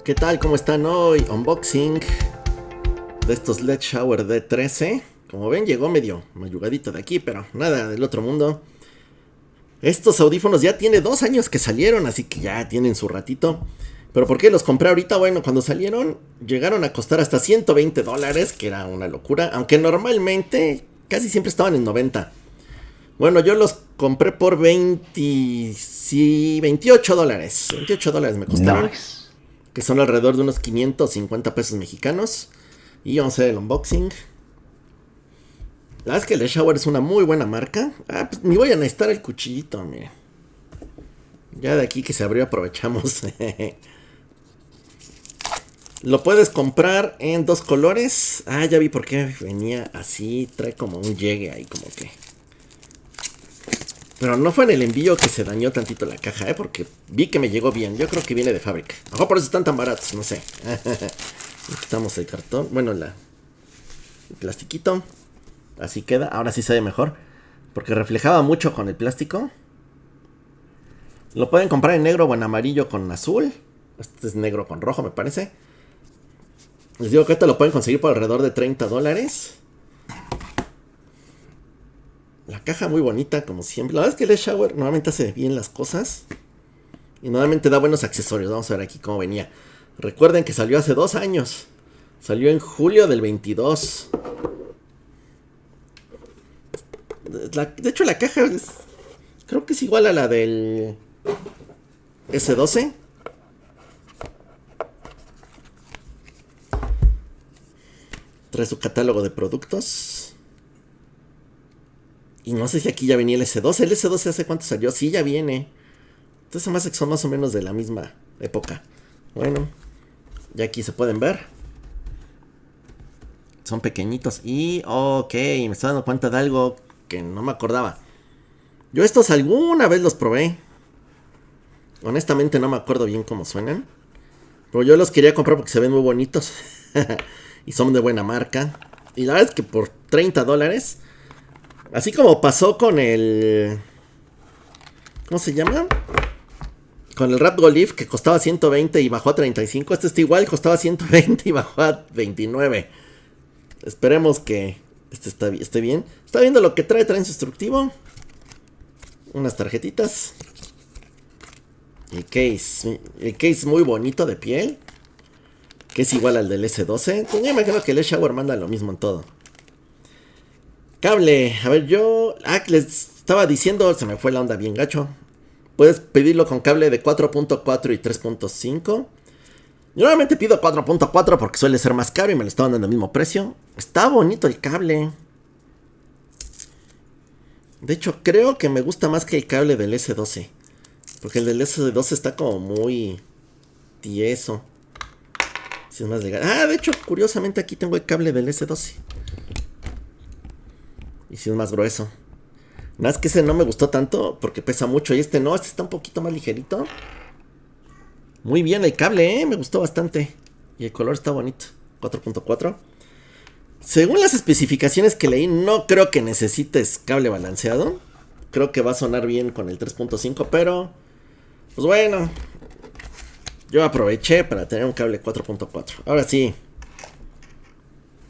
¿Qué tal? ¿Cómo están hoy? Unboxing de estos LED Shower D13. Como ven, llegó medio mayugadito de aquí, pero nada del otro mundo. Estos audífonos ya tiene 2 años que salieron, así que ya tienen su ratito. ¿Pero por qué los compré ahorita? Bueno, cuando salieron llegaron a costar hasta $120, que era una locura. Aunque normalmente casi siempre estaban en 90. Bueno, yo los compré por 20... sí, $28. $28 me costaron. Nice. Que son alrededor de unos 550 pesos mexicanos. Y vamos a hacer el unboxing. La verdad es que el Shower es una muy buena marca. Pues ni voy a necesitar el cuchillito, miren. Ya de aquí que se abrió aprovechamos. Lo puedes comprar en 2 colores. Ya vi por qué venía así. Trae como un llegue ahí, como que. Pero no fue en el envío que se dañó tantito la caja, porque vi que me llegó bien. Yo creo que viene de fábrica. Ojo, por eso están tan baratos, no sé. Quitamos el cartón. Bueno, el plastiquito. Así queda. Ahora sí se ve mejor, porque reflejaba mucho con el plástico. Lo pueden comprar en negro o en amarillo con azul. Este es negro con rojo, me parece. Les digo que esto lo pueden conseguir por alrededor de $30. La caja muy bonita, como siempre. La verdad es que el Shower normalmente hace bien las cosas. Y normalmente da buenos accesorios. Vamos a ver aquí cómo venía. Recuerden que salió hace 2 años. Salió en julio del 22. De hecho, la caja creo que es igual a la del S12. Trae su catálogo de productos. Y no sé si aquí ya venía el S12. ¿El S12 hace cuánto salió? Sí, ya viene. Entonces más son más o menos de la misma época. Bueno, ya aquí se pueden ver. Son pequeñitos. Y, ok, me estoy dando cuenta de algo que no me acordaba. Yo estos alguna vez los probé. Honestamente no me acuerdo bien cómo suenan. Pero yo los quería comprar porque se ven muy bonitos. Y son de buena marca. Y la verdad es que por $30... Así como pasó con el... ¿cómo se llama? Con el Rap Golif, que costaba 120 y bajó a 35. Este está igual, costaba 120 y bajó a 29. Esperemos que esté bien. Está viendo lo que trae en su instructivo. Unas tarjetitas. El case muy bonito de piel. Que es igual al del S12. Pues yo imagino que el Shower manda lo mismo en todo. Cable, a ver, yo les estaba diciendo, se me fue la onda bien gacho. Puedes pedirlo con cable de 4.4 y 3.5. Yo normalmente pido 4.4 porque suele ser más caro y me lo estaban dando al mismo precio. Está bonito el cable. De hecho, creo que me gusta más que el cable del S12. Porque el del S12 está como muy tieso. Si es más legal. De hecho, curiosamente aquí tengo el cable del S12. Y si es más grueso. Nada más que ese no me gustó tanto porque pesa mucho. Y este no, este está un poquito más ligerito. Muy bien el cable, me gustó bastante. Y el color está bonito. 4.4. Según las especificaciones que leí, no creo que necesites cable balanceado. Creo que va a sonar bien con el 3.5, pero... pues bueno. Yo aproveché para tener un cable 4.4. Ahora sí.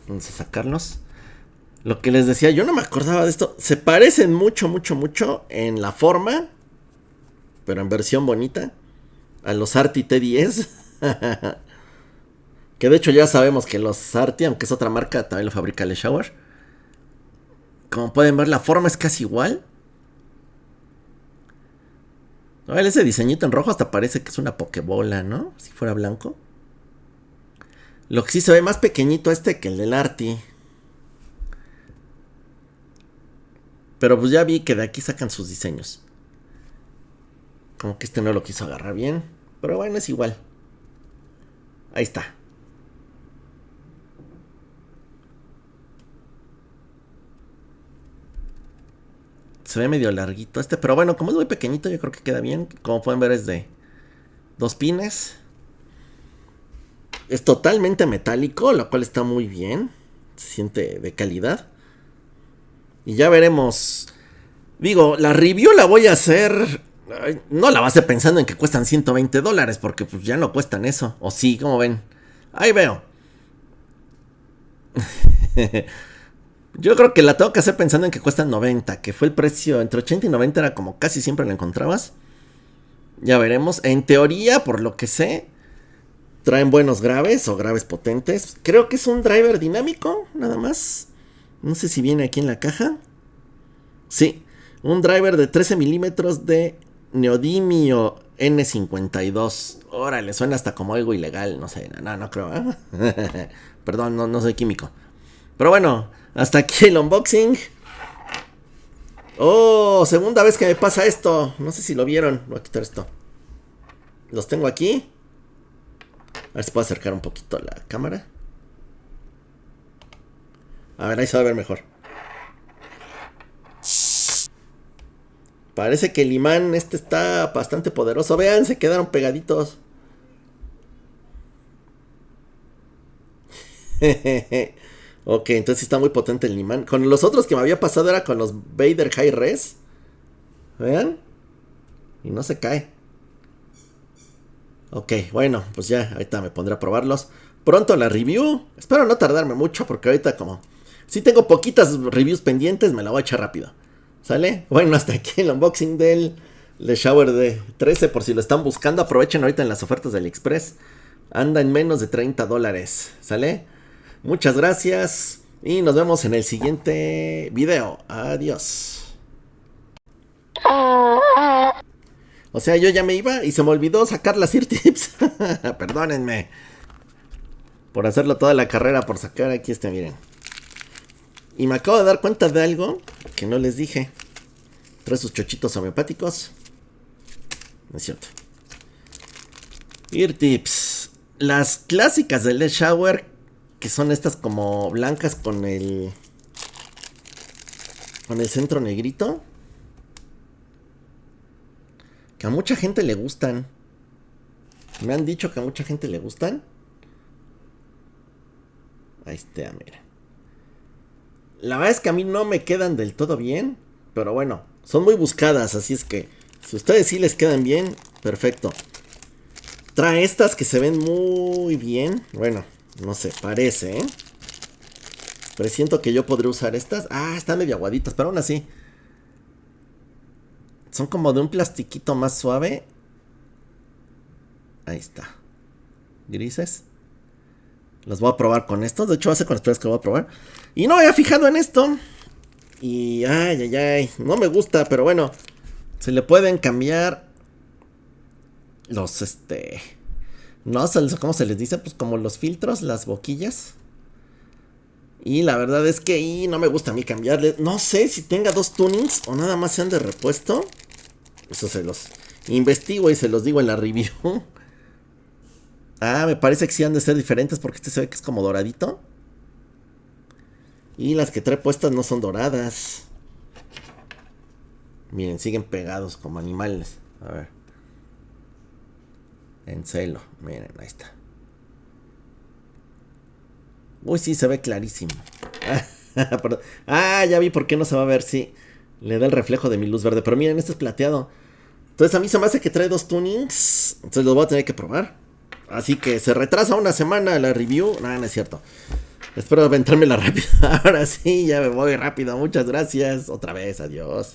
Vamos a sacarlos. Lo que les decía, yo no me acordaba de esto. Se parecen mucho en la forma, pero en versión bonita, a los Arti T10. Que de hecho ya sabemos que los Arti, aunque es otra marca, también lo fabrica el Shower. Como pueden ver, la forma es casi igual. A ver, ese diseñito en rojo hasta parece que es una pokebola, ¿no? Si fuera blanco. Lo que sí se ve más pequeñito que el del Arti. Pero pues ya vi que de aquí sacan sus diseños. Como que no lo quiso agarrar bien. Pero bueno, es igual. Ahí está. Se ve medio larguito pero bueno, como es muy pequeñito, yo creo que queda bien. Como pueden ver, es de 2 pines. Es totalmente metálico, lo cual está muy bien. Se siente de calidad. Y ya veremos. Digo, la review la voy a hacer Ay, no la base pensando en que cuestan $120, porque pues ya no cuestan eso. O sí, como ven. Ahí veo. Yo creo que la tengo que hacer pensando en que cuestan 90, que fue el precio entre 80 y 90 era como casi siempre la encontrabas. Ya veremos. En teoría, por lo que sé, traen buenos graves o graves potentes. Creo que es un driver dinámico, nada más. No sé si viene aquí en la caja. Sí, un driver de 13 milímetros de neodimio N52. Órale, suena hasta como algo ilegal. No sé, no creo. Perdón, no soy químico. Pero bueno, hasta aquí el unboxing. Oh, segunda vez que me pasa esto. No sé si lo vieron. Voy a quitar esto. Los tengo aquí. A ver si puedo acercar un poquito la cámara. A ver, ahí se va a ver mejor. Parece que el imán este está bastante poderoso. Vean, se quedaron pegaditos. Ok, entonces está muy potente el imán. Con los otros que me había pasado era con los Vader High Res. Vean. Y no se cae. Ok, bueno, pues ya, ahorita me pondré a probarlos. Pronto la review. Espero no tardarme mucho porque ahorita como... Si tengo poquitas reviews pendientes, me la voy a echar rápido. ¿Sale? Bueno, hasta aquí el unboxing del Shower de 13. Por si lo están buscando, aprovechen ahorita en las ofertas de AliExpress. Anda en menos de $30. ¿Sale? Muchas gracias. Y nos vemos en el siguiente video. Adiós. O sea, yo ya me iba y se me olvidó sacar las ear tips. Perdónenme. Por hacerlo toda la carrera, por sacar aquí miren. Y me acabo de dar cuenta de algo que no les dije. Trae sus chochitos homeopáticos. No es cierto. Ear tips. Las clásicas del LED Shower, que son estas como blancas con el centro negrito. Que a mucha gente le gustan. Me han dicho que a mucha gente le gustan. Ahí está, mira. La verdad es que a mí no me quedan del todo bien. Pero bueno, son muy buscadas. Así es que si ustedes sí les quedan bien, perfecto. Trae estas que se ven muy bien. Bueno, no sé, parece, ¿eh? Presiento que yo podré usar estas. Ah, están medio aguaditas, pero aún así. Son como de un plastiquito más suave. Ahí está. Grises. Los voy a probar con estos. De hecho, hace con las primeras que lo voy a probar. Y no me había fijado en esto. Y ay. No me gusta, pero bueno. Se le pueden cambiar los no, ¿cómo se les dice? Pues como los filtros, las boquillas. Y la verdad es que no me gusta a mí cambiarle. No sé si tenga dos tunings o nada más sean de repuesto. Eso se los investigo y se los digo en la review. Ah, me parece que sí han de ser diferentes porque este se ve que es como doradito. Y las que trae puestas no son doradas. Miren, siguen pegados como animales. A ver. En celo, miren, ahí está. Uy, sí, se ve clarísimo. Perdón. Ah, ya vi por qué no se va a ver, sí. Le da el reflejo de mi luz verde. Pero miren, este es plateado. Entonces a mí se me hace que trae dos tunings. Entonces los voy a tener que probar. Así que se retrasa una semana la review. No, no es cierto. Espero aventármela rápido. Ahora sí, ya me voy rápido. Muchas gracias. Otra vez, adiós.